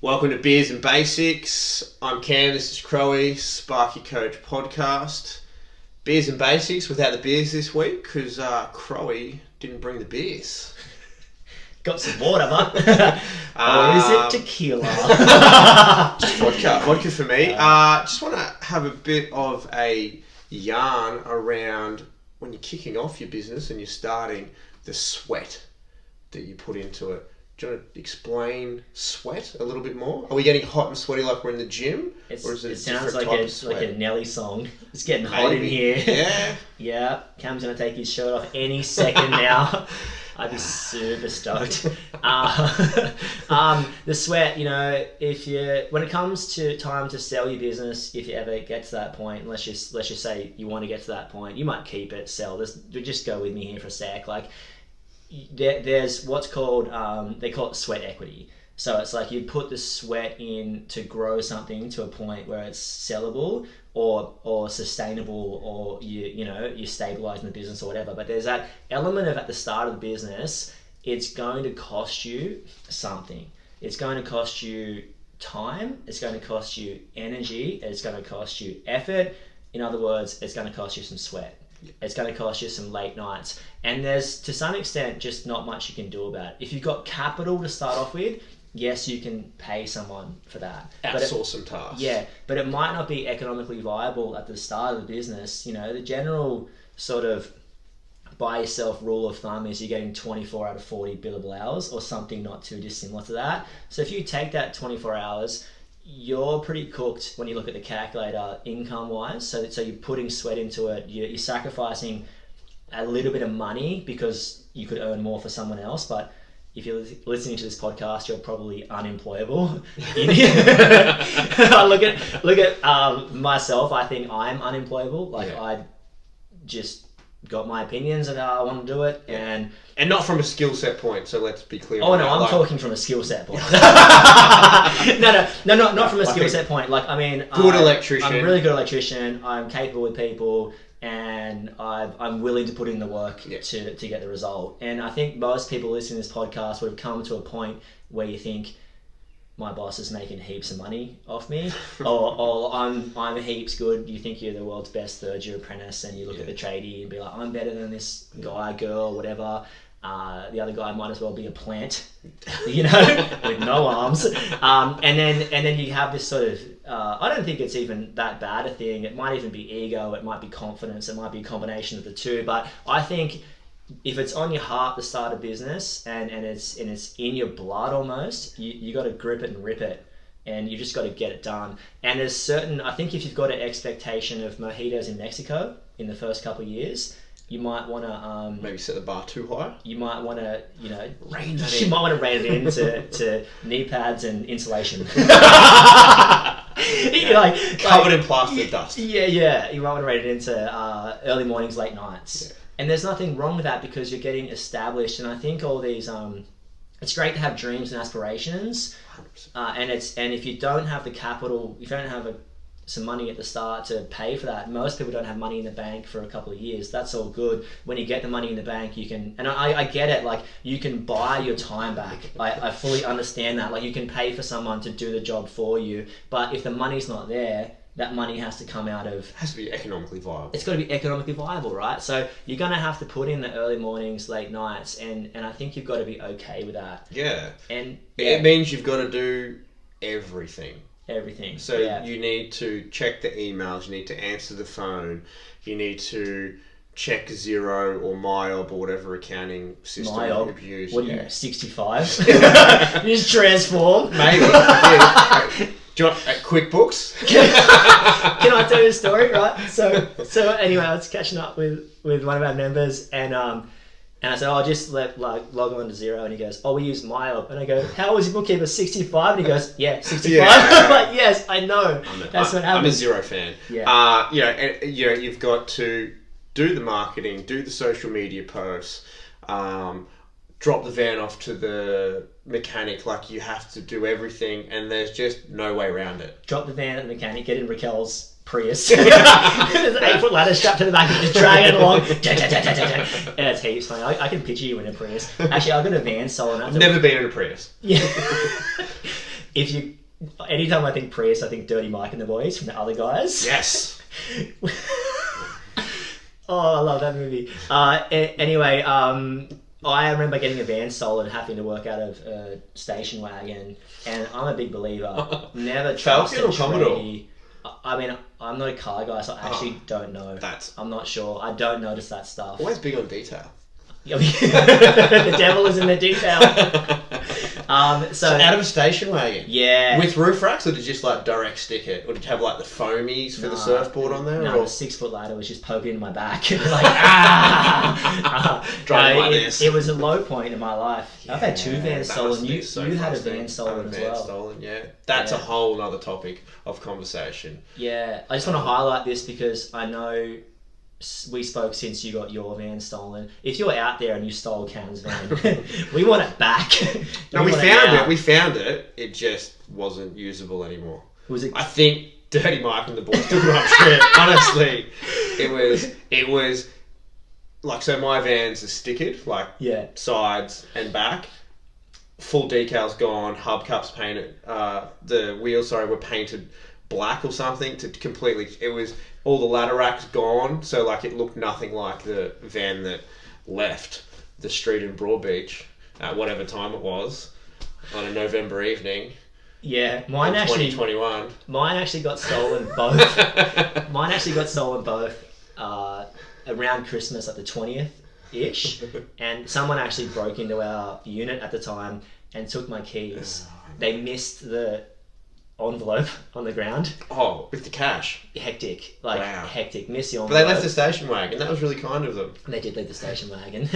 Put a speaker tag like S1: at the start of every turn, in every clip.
S1: Welcome to Beers and Basics. I'm Cam, this is Crowie, Spark Your Coach podcast. Beers and Basics without the beers this week because Crowie didn't bring the beers.
S2: Got some water, but or is it tequila?
S1: Just vodka. Vodka for me. Just want to have a bit of a yarn around when you're kicking off your business and you're starting, the sweat that you put into it. Do you want to explain sweat a little bit more? Are we getting hot and sweaty like we're in the gym?
S2: Or is it sounds like a Nelly song. It's getting hot in here.
S1: Yeah.
S2: Yeah. Cam's going to take his shirt off any second now. I'd be super stoked. The sweat, when it comes to time to sell your business, if you ever get to that point, let's just say you want to get to that point, you might keep it, sell this. Just go with me here for a sec. Like, there's what's called, they call it sweat equity. So it's like you put the sweat in to grow something to a point where it's sellable or sustainable, or you're stabilizing the business or whatever. But there's that element of at the start of the business, it's going to cost you something. It's going to cost you time. It's going to cost you energy. It's going to cost you effort. In other words, it's going to cost you some sweat. It's going to cost you some late nights. And there's, to some extent, just not much you can do about it. If you've got capital to start off with, yes, you can pay someone for that.
S1: Outsource some tasks.
S2: Yeah, but it might not be economically viable at the start of the business. The general sort of buy yourself rule of thumb is you're getting 24 out of 40 billable hours or something not too dissimilar to that. So if you take that 24 hours, you're pretty cooked when you look at the calculator income-wise. So you're putting sweat into it. You're sacrificing a little bit of money because you could earn more for someone else. But if you're listening to this podcast, you're probably unemployable. Look at myself. I think I'm unemployable. I just got my opinions of how I want to do it, and
S1: not from a skill set point. So let's be clear.
S2: Oh no, I'm talking from a skill set point. No, not from a skill set point.
S1: Good electrician.
S2: I'm a really good electrician. I'm capable with people, and I'm willing to put in the work to get the result. And I think most people listening to this podcast would have come to a point where you think, my boss is making heaps of money off me, or I'm heaps good. You think you're the world's best third year apprentice, and you look at the tradie and be like, I'm better than this guy, girl, whatever. The other guy might as well be a plant, with no arms. And then you have this sort of, I don't think it's even that bad a thing. It might even be ego. It might be confidence. It might be a combination of the two. But I think if it's on your heart to start a business and it's in your blood almost, you got to grip it and rip it, and you just got to get it done. And there's certain, I think if you've got an expectation of mojitos in Mexico in the first couple of years, you might want to
S1: maybe set the bar too high.
S2: You might want to,
S1: rein that in.
S2: You might want to rein it in to knee pads and insulation.
S1: Covered in plaster dust.
S2: Yeah. You might want to rein it into early mornings, late nights. Yeah. And there's nothing wrong with that because you're getting established. And I think all these, it's great to have dreams and aspirations. And if you don't have the capital, if you don't have some money at the start to pay for that, most people don't have money in the bank for a couple of years. That's all good. When you get the money in the bank, you can, and I get it, like you can buy your time back. I fully understand that. Like you can pay for someone to do the job for you, but if the money's not there, that money has to come out of...
S1: It has to be economically viable.
S2: It's got to be economically viable, right? So you're going to have to put in the early mornings, late nights, and I think you've got to be okay with that.
S1: Yeah. And it means you've got to do everything. So you need to check the emails, you need to answer the phone, you need to check Xero or MyOb or whatever accounting system you've used.
S2: What do you know, 65? You just transform?
S1: Maybe. Yeah. Do you want QuickBooks?
S2: Can I tell you a story, right? So anyway, I was catching up with one of our members, and I said, I'll just log on to Xero, and he goes, we use MyOb. And I go, how was your bookkeeper, 65? And he goes, yeah, 65. Yeah. I'm like, yes, I know. That's what happens.
S1: I'm a Xero fan. Yeah. You've got to do the marketing, do the social media posts, drop the van off to the mechanic. Like, you have to do everything, and there's just no way around it.
S2: Drop the van at the mechanic, get in Raquel's Prius. There's an 8-foot ladder strapped to the back and just drag it along. And it's heaps funny. I can picture you in a Prius. Actually, I've got a van stolen.
S1: I've never been in a Prius.
S2: Yeah. anytime I think Prius, I think Dirty Mike and the Boys from the other guys.
S1: Yes.
S2: Oh, I love that movie. Anyway, I remember getting a van stolen and having to work out of a station wagon, and I'm a big believer. Never trust a
S1: Falcon or Commodore?
S2: tradie. I mean, I'm not a car guy, so I actually don't know. I'm not sure. I don't notice that stuff.
S1: Always big on detail.
S2: The devil is in the detail. So
S1: out of a station wagon?
S2: Yeah.
S1: With roof racks, or did you just like direct stick it? Or did you have like the foamies for the surfboard on there?
S2: No, the 6 foot ladder was just poking into my back. Like,
S1: Driving like this.
S2: It was a low point in my life. I've had 2 vans
S1: that
S2: stolen.
S1: must be
S2: You
S1: so
S2: had a
S1: frustrating.
S2: van stolen as well.
S1: Stolen, yeah. That's a whole other topic of conversation.
S2: Yeah, I just want to highlight this because I know we spoke since you got your van stolen. If you're out there and you stole Cam's van, we want it back.
S1: No, we found it. We found it. It just wasn't usable anymore.
S2: Was it?
S1: I think Dirty Mike and the boys took it up shit. Honestly, it was like, so my van's are stickered, like sides and back. Full decals gone. Hubcaps painted. The wheels, were painted black or something to completely. It was all the ladder racks gone, so like it looked nothing like the van that left the street in Broadbeach at whatever time it was on a November evening.
S2: Yeah, mine actually
S1: 2021.
S2: Mine actually got stolen both. Mine actually got stolen both around Christmas, at the 20th ish, and someone actually broke into our unit at the time and took my keys. They missed the envelope on the ground.
S1: Oh, with the cash.
S2: Hectic. Hectic. Miss the envelope.
S1: But they left the station wagon. That was really kind of them.
S2: They did leave the station wagon.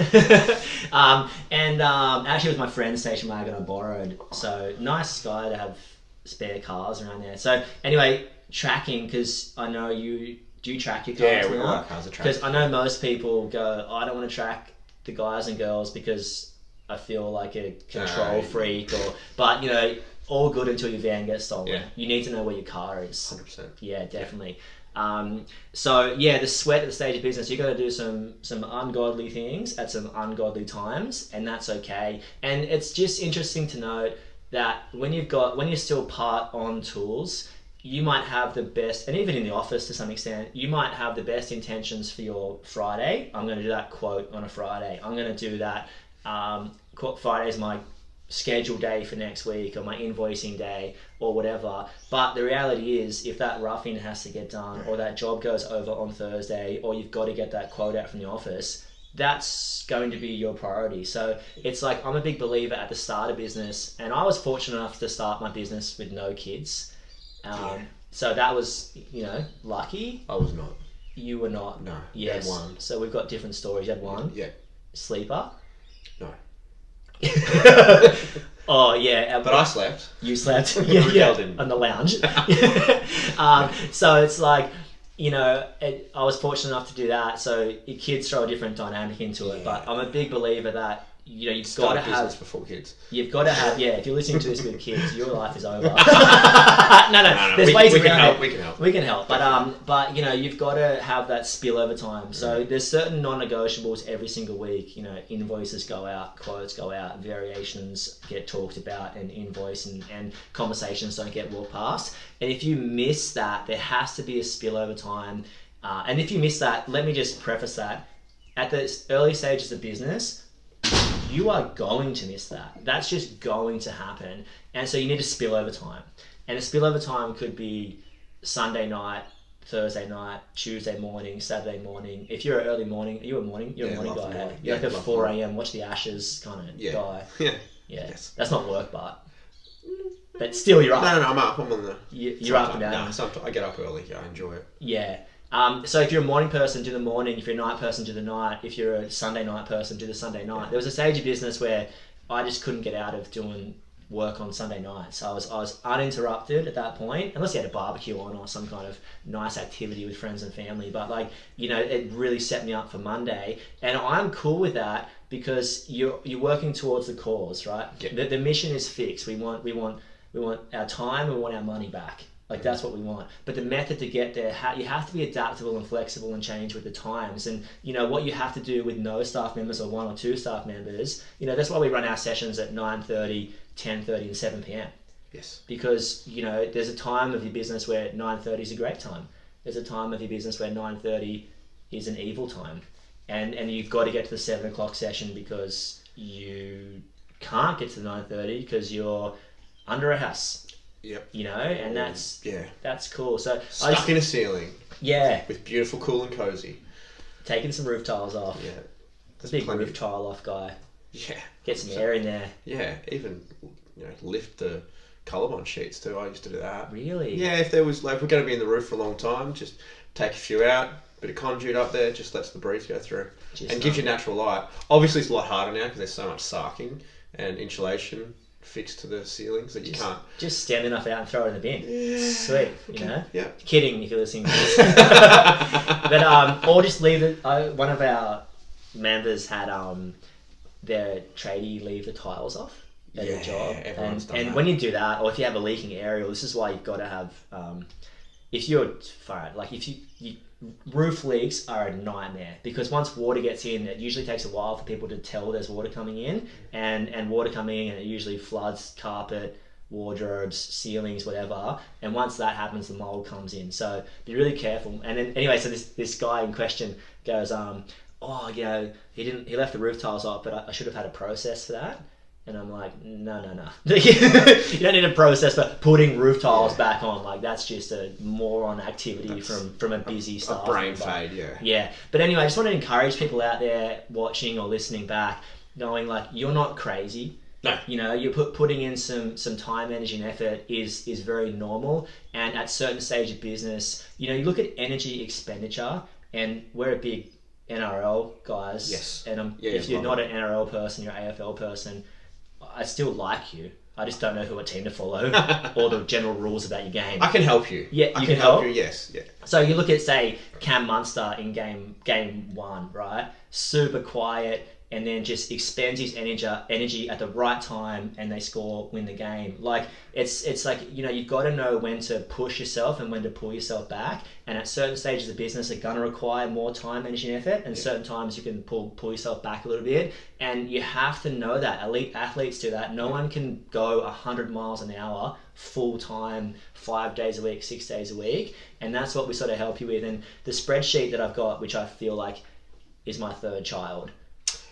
S2: Actually it was my friend's station wagon I borrowed. So nice guy to have spare cars around there. So anyway, tracking, because I know you track your cars.
S1: Yeah, we like cars are tracked.
S2: Because I know most people go, I don't want to track the guys and girls because I feel like a control freak, but you know, all good until your van gets stolen. Yeah. You need to know where your car is.
S1: 100%.
S2: Yeah, definitely. So yeah, the sweat at the stage of business, you got to do some ungodly things at some ungodly times, and that's okay. And it's just interesting to note that when you're still part on tools, you might have the best, and even in the office to some extent, you might have the best intentions for your Friday. I'm going to do that quote on a Friday. I'm going to do that. Friday is my schedule day for next week, or my invoicing day, or whatever. But the reality is, if that roughing has to get done, or that job goes over on Thursday, or you've got to get that quote out from the office, that's going to be your priority. So it's like, I'm a big believer at the start of business, and I was fortunate enough to start my business with no kids. So that was, lucky.
S1: I was not.
S2: You were not?
S1: No.
S2: Yes.
S1: You had one.
S2: So we've got different stories. You had one?
S1: Yeah.
S2: Sleeper?
S1: No.
S2: Oh yeah,
S1: but I slept.
S2: You slept, yeah, on the lounge. So it's like, I was fortunate enough to do that. So your kids throw a different dynamic into it. But I'm a big believer that you've got to have
S1: business before kids.
S2: You've got to have, if you're listening to this with kids, your life is over. No. There's ways around it. We can help. But you've got to have that spillover time. So there's certain non-negotiables every single week. Invoices go out, quotes go out, variations get talked about, and invoice and conversations don't get walked past. And if you miss that, there has to be a spillover time. And if you miss that, let me just preface that. At the early stages of business, you are going to miss that. That's just going to happen. And so you need a spillover time. And a spillover time could be Sunday night, Thursday night, Tuesday morning, Saturday morning. If you're an early morning, are you a morning? You're a morning guy. Morning. You're like a 4 a.m. watch the Ashes kind of guy.
S1: Yeah.
S2: Yes. That's not work, but still you're up.
S1: No, I'm up. I'm on the...
S2: You're up and down.
S1: No, sometimes I get up early. I enjoy it.
S2: Yeah. So if you're a morning person, do the morning. If you're a night person, do the night. If you're a Sunday night person, do the Sunday night. There was a stage of business where I just couldn't get out of doing work on Sunday nights. I was uninterrupted at that point, unless you had a barbecue on or some kind of nice activity with friends and family. But it really set me up for Monday, and I'm cool with that because you're working towards the cause, right? Yeah. The mission is fixed. We want our time. We want our money back. That's what we want. But the method to get there, you have to be adaptable and flexible and change with the times. And, what you have to do with no staff members or 1 or 2 staff members, that's why we run our sessions at 9:30, 10:30 and 7 p.m.
S1: Yes.
S2: Because, there's a time of your business where 9:30 is a great time. There's a time of your business where 9:30 is an evil time. And you've got to get to the 7 o'clock session because you can't get to the 9:30 because you're under a house.
S1: Yep.
S2: And that's cool. So
S1: stuck in a ceiling.
S2: Yeah.
S1: With beautiful, cool and cozy.
S2: Taking some roof tiles off.
S1: Yeah.
S2: Big roof tile off guy.
S1: Yeah.
S2: Get some air in there.
S1: Yeah. Even lift the collarbone sheets too. I used to do that.
S2: Really?
S1: Yeah. If there was if we're going to be in the roof for a long time, just take a few out. Bit of conduit up there, just lets the breeze go through and gives you natural light. Obviously, it's a lot harder now because there's so much sarking and insulation fixed to the ceilings that you can't.
S2: Just stand enough out and throw it in the bin.
S1: Yeah.
S2: Sweet,
S1: Yeah.
S2: Kidding if you're listening to this. But or just leave it. One of our members had their tradie leave the tiles off at their job, and when you do that, or if you have a leaking area, this is why you've got to have. If you're roof leaks are a nightmare because once water gets in, it usually takes a while for people to tell there's water coming in, and water coming in, and it usually floods carpet, wardrobes, ceilings, whatever. And once that happens, the mold comes in. So be really careful. And then anyway, so this guy in question goes, he left the roof tiles off, but I should have had a process for that. And I'm like, no. You don't need a process for putting roof tiles back on. Like, that's just a moron activity from a busy staff.
S1: A brain fade,
S2: Yeah. But anyway, I just want to encourage people out there watching or listening back, knowing like you're not crazy.
S1: No.
S2: You're putting in some time, energy, and effort is very normal. And at certain stage of business, you look at energy expenditure, and we're a big NRL guys.
S1: Yes.
S2: And if you're not an NRL person, you're an AFL person. I still like you. I just don't know who team to follow or the general rules about your game.
S1: I can help you.
S2: Yeah, you can help
S1: you. Yes. Yeah.
S2: So you look at, say, Cam Munster in game 1, right? Super quiet, and then just expends his energy at the right time, and they win the game. Like it's like you've got to know when to push yourself and when to pull yourself back. And at certain stages of business, are going to require more time, energy, and effort. And certain times you can pull yourself back a little bit. And you have to know that. Elite athletes do that. No one can go 100 miles an hour full time, 5 days a week, 6 days a week. And that's what we sort of help you with. And the spreadsheet that I've got, which I feel like is my third child.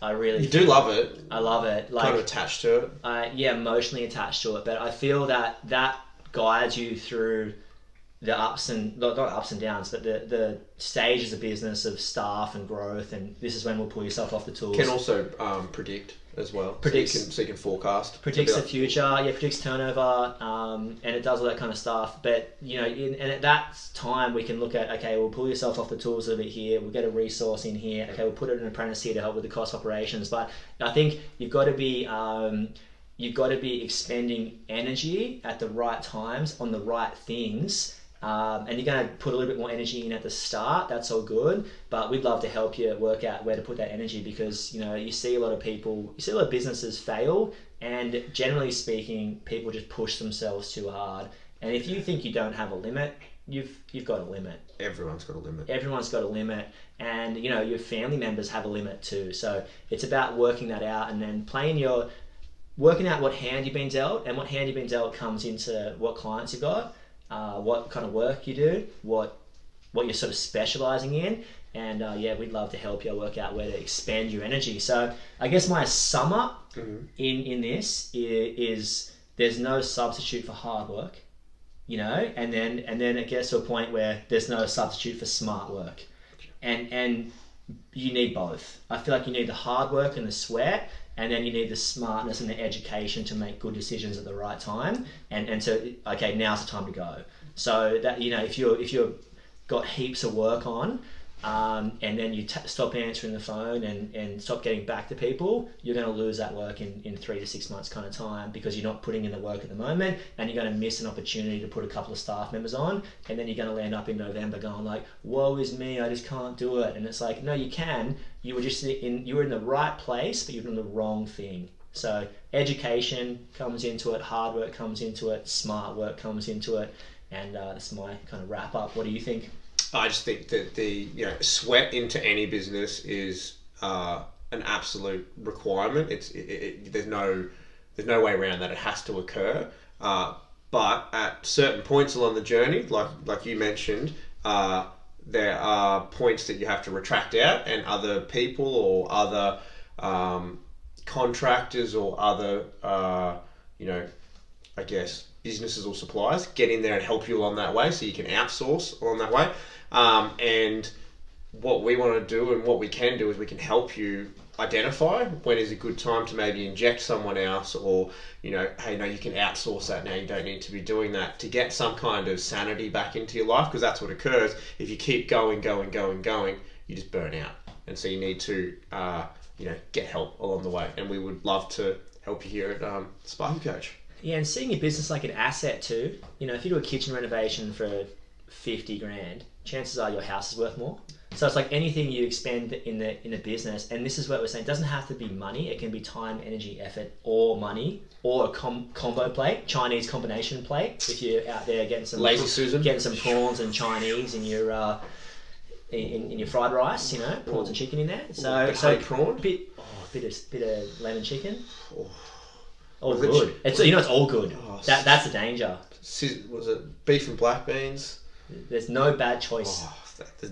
S2: You
S1: do love it.
S2: I love it.
S1: Kind of attached to it.
S2: Emotionally attached to it. But I feel that guides you through the ups and not ups and downs, but the stages of business of staff and growth. And this is when we'll pull yourself off the tools.
S1: Can also predict as well. So you can forecast.
S2: Predicts the future. Predicts turnover. And it does all that kind of stuff. But and at that time we can look at, okay, we'll pull yourself off the tools a little bit here. We'll get a resource in here. Okay, we'll put an apprentice here to help with the cost operations. But I think you've got to be expending energy at the right times on the right things. And you're going to put a little bit more energy in at the start. That's all good, but we'd love to help you work out where to put that energy because you see a lot of businesses fail, and generally speaking, people just push themselves too hard. And if you think you don't have a limit, you've got a limit.
S1: Everyone's got a limit.
S2: Everyone's got a limit, and your family members have a limit too. So it's about working that out, and then working out what hand you've been dealt, and what hand you've been dealt comes into what clients you've got. What kind of work you do, what you're sort of specializing in, and we'd love to help you work out where to expand your energy. So I guess my sum up in this is there's no substitute for hard work, and then it gets to a point where there's no substitute for smart work, and you need both. I feel like you need the hard work and the sweat, and then you need the smartness and the education to make good decisions at the right time. And so, okay, now's the time to go. So that, if you've got heaps of work on, and then you stop answering the phone and stop getting back to people, you're going to lose that work in 3 to 6 months kind of time because you're not putting in the work at the moment, and you're going to miss an opportunity to put a couple of staff members on, and then you're going to land up in November going like, woe is me, I just can't do it. And it's like, no, you can. You were in the right place, but you're doing the wrong thing. So education comes into it, hard work comes into it, smart work comes into it, and that's my kind of wrap up. What do you think?
S1: I just think that the sweat into any business is an absolute requirement. There's no way around that. It has to occur. but at certain points along the journey, like you mentioned, there are points that you have to retract out, and other people or other contractors or other, I guess, businesses or suppliers get in there and help you along that way, so you can outsource along that way. And what we want to do and what we can do is we can help you identify when is a good time to maybe inject someone else, or hey, no, you can outsource that now, you don't need to be doing that, to get some kind of sanity back into your life, because that's what occurs if you keep going, you just burn out. And so you need to get help along the way, and we would love to help you here at Sparky Coach.
S2: Yeah, and seeing your business like an asset too. If you do a kitchen renovation for 50 grand, chances are your house is worth more. So it's like anything you expend in a business, and this is what we're saying, it doesn't have to be money, it can be time, energy, effort, or money, or a combo plate, Chinese combination plate, if you're out there getting some
S1: Lazy Susan,
S2: getting some prawns and Chinese in your in your fried rice, prawns and chicken in there. So
S1: prawn,
S2: bit of lemon chicken.
S1: All
S2: good. It's all good. That's the danger.
S1: Was it beef and black beans?
S2: There's no bad choice.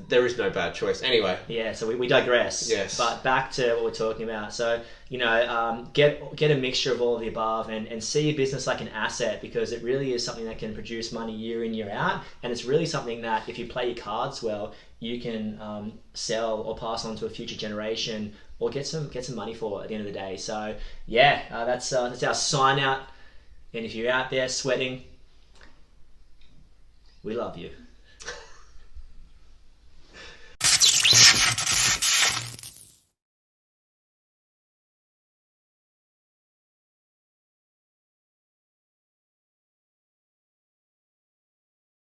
S1: There is no bad choice. Anyway.
S2: Yeah, so we digress.
S1: Yes.
S2: But back to what we're talking about. So, get a mixture of all of the above, and see your business like an asset, because it really is something that can produce money year in, year out. And it's really something that, if you play your cards well, you can sell or pass on to a future generation, or get some money for at the end of the day. So, yeah, that's our sign out. And if you're out there sweating, we love you.